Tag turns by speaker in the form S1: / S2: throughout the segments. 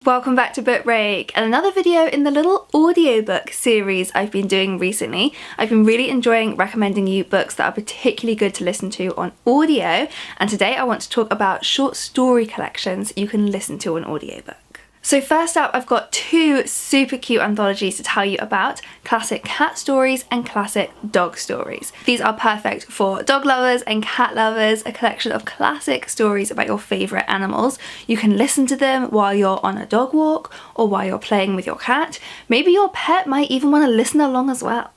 S1: Welcome back to Book Break and another video in the little audiobook series I've been doing recently. I've been really enjoying recommending you books that are particularly good to listen to on audio, and today I want to talk about short story collections you can listen to on audiobook. So first up, I've got two super cute anthologies to tell you about: classic cat stories and classic dog stories. These are perfect for dog lovers and cat lovers, a collection of classic stories about your favourite animals. You can listen to them while you're on a dog walk or while you're playing with your cat. Maybe your pet might even want to listen along as well.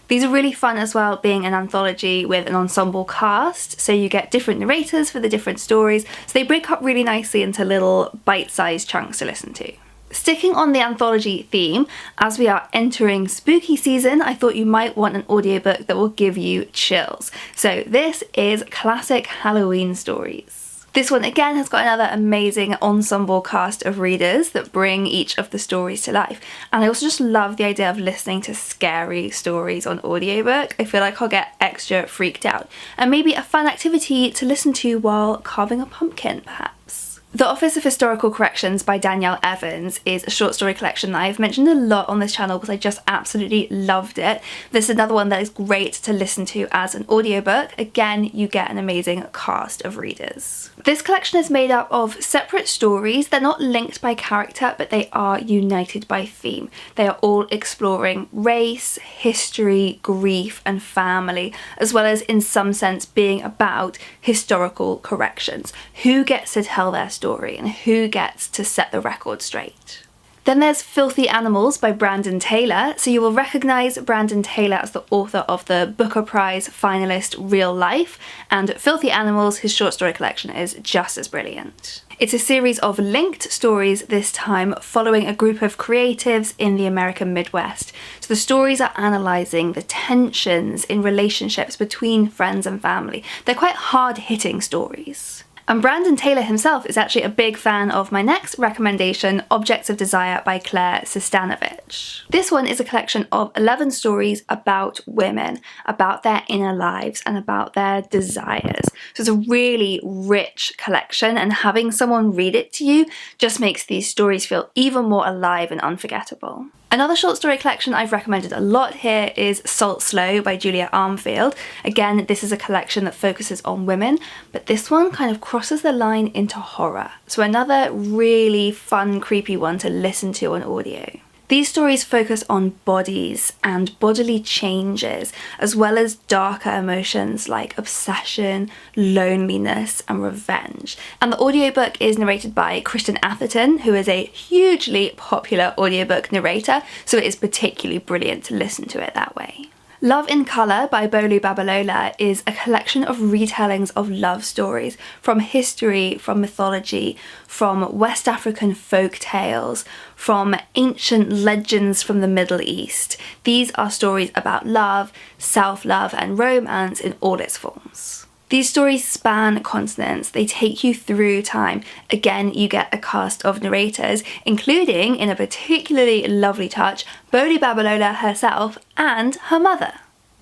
S1: These are really fun as well, being an anthology with an ensemble cast, so you get different narrators for the different stories, so they break up really nicely into little bite-sized chunks to listen to. Sticking on the anthology theme, as we are entering spooky season, I thought you might want an audiobook that will give you chills. So this is Classic Halloween Stories. This one again has got another amazing ensemble cast of readers that bring each of the stories to life. And I also just love the idea of listening to scary stories on audiobook. I feel like I'll get extra freaked out. And maybe a fun activity to listen to while carving a pumpkin, perhaps. The Office of Historical Corrections by Danielle Evans is a short story collection that I've mentioned a lot on this channel because I just absolutely loved it. This is another one that is great to listen to as an audiobook. Again, you get an amazing cast of readers. This collection is made up of separate stories. They're not linked by character, but they are united by theme. They are all exploring race, history, grief, and family, as well as in some sense being about historical corrections. Who gets to tell their story and who gets to set the record straight? Then there's Filthy Animals by Brandon Taylor. So you will recognise Brandon Taylor as the author of the Booker Prize finalist Real Life, and Filthy Animals, his short story collection, is just as brilliant. It's a series of linked stories, this time following a group of creatives in the American Midwest. So the stories are analysing the tensions in relationships between friends and family. They're quite hard-hitting stories. And Brandon Taylor himself is actually a big fan of my next recommendation, Objects of Desire by Claire Sestanovich. This one is a collection of 11 stories about women, about their inner lives and about their desires. So it's a really rich collection, and having someone read it to you just makes these stories feel even more alive and unforgettable. Another short story collection I've recommended a lot here is Salt Slow by Julia Armfield. Again, this is a collection that focuses on women, but this one kind of crosses the line into horror. So another really fun, creepy one to listen to on audio. These stories focus on bodies and bodily changes, as well as darker emotions like obsession, loneliness, and revenge. And the audiobook is narrated by Kristen Atherton, who is a hugely popular audiobook narrator, so it is particularly brilliant to listen to it that way. Love in Colour by Bolu Babalola is a collection of retellings of love stories from history, from mythology, from West African folk tales, from ancient legends from the Middle East. These are stories about love, self-love, and romance in all its forms. These stories span continents, they take you through time. Again, you get a cast of narrators, including, in a particularly lovely touch, Bolu Babalola herself and her mother.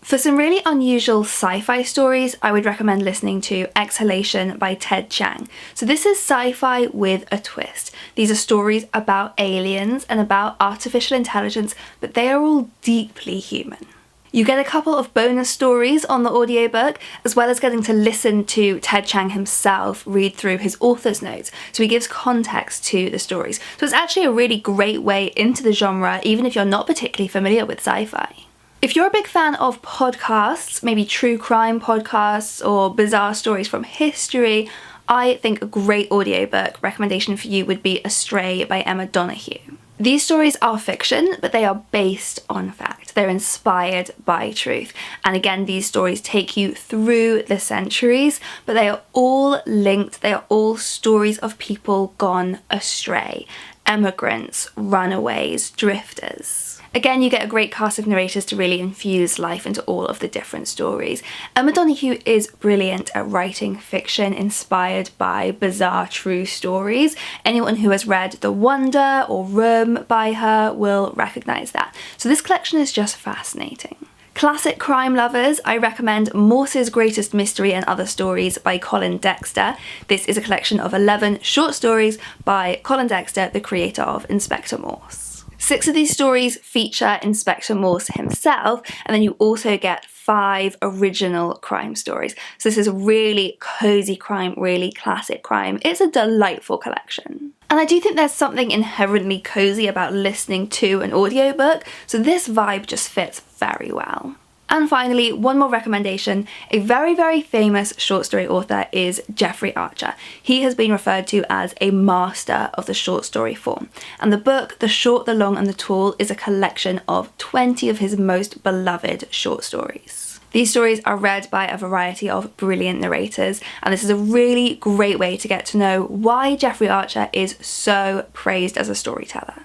S1: For some really unusual sci-fi stories, I would recommend listening to Exhalation by Ted Chiang. So this is sci-fi with a twist. These are stories about aliens and about artificial intelligence, but they are all deeply human. You get a couple of bonus stories on the audiobook, as well as getting to listen to Ted Chiang himself read through his author's notes, so he gives context to the stories. So it's actually a really great way into the genre, even if you're not particularly familiar with sci-fi. If you're a big fan of podcasts, maybe true crime podcasts or bizarre stories from history, I think a great audiobook recommendation for you would be Astray by Emma Donoghue. These stories are fiction, but they are based on fact. They're inspired by truth. And again, these stories take you through the centuries, but they are all linked. They are all stories of people gone astray. Emigrants, runaways, drifters. Again, you get a great cast of narrators to really infuse life into all of the different stories. Emma Donoghue is brilliant at writing fiction inspired by bizarre true stories. Anyone who has read The Wonder or Room by her will recognise that. So this collection is just fascinating. Classic crime lovers, I recommend Morse's Greatest Mystery and Other Stories by Colin Dexter. This is a collection of 11 short stories by Colin Dexter, the creator of Inspector Morse. 6 of these stories feature Inspector Morse himself, and then you also get 5 original crime stories. So this is a really cozy crime, really classic crime. It's a delightful collection. And I do think there's something inherently cozy about listening to an audiobook, so this vibe just fits very well. And finally, one more recommendation. A very, very famous short story author is Jeffrey Archer. He has been referred to as a master of the short story form. And the book, The Short, the Long and the Tall, is a collection of 20 of his most beloved short stories. These stories are read by a variety of brilliant narrators, and this is a really great way to get to know why Jeffrey Archer is so praised as a storyteller.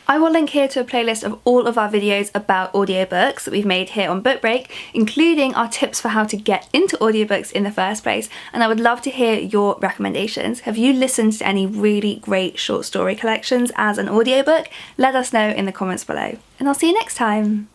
S1: I will link here to a playlist of all of our videos about audiobooks that we've made here on Book Break, including our tips for how to get into audiobooks in the first place, and I would love to hear your recommendations. Have you listened to any really great short story collections as an audiobook? Let us know in the comments below, and I'll see you next time!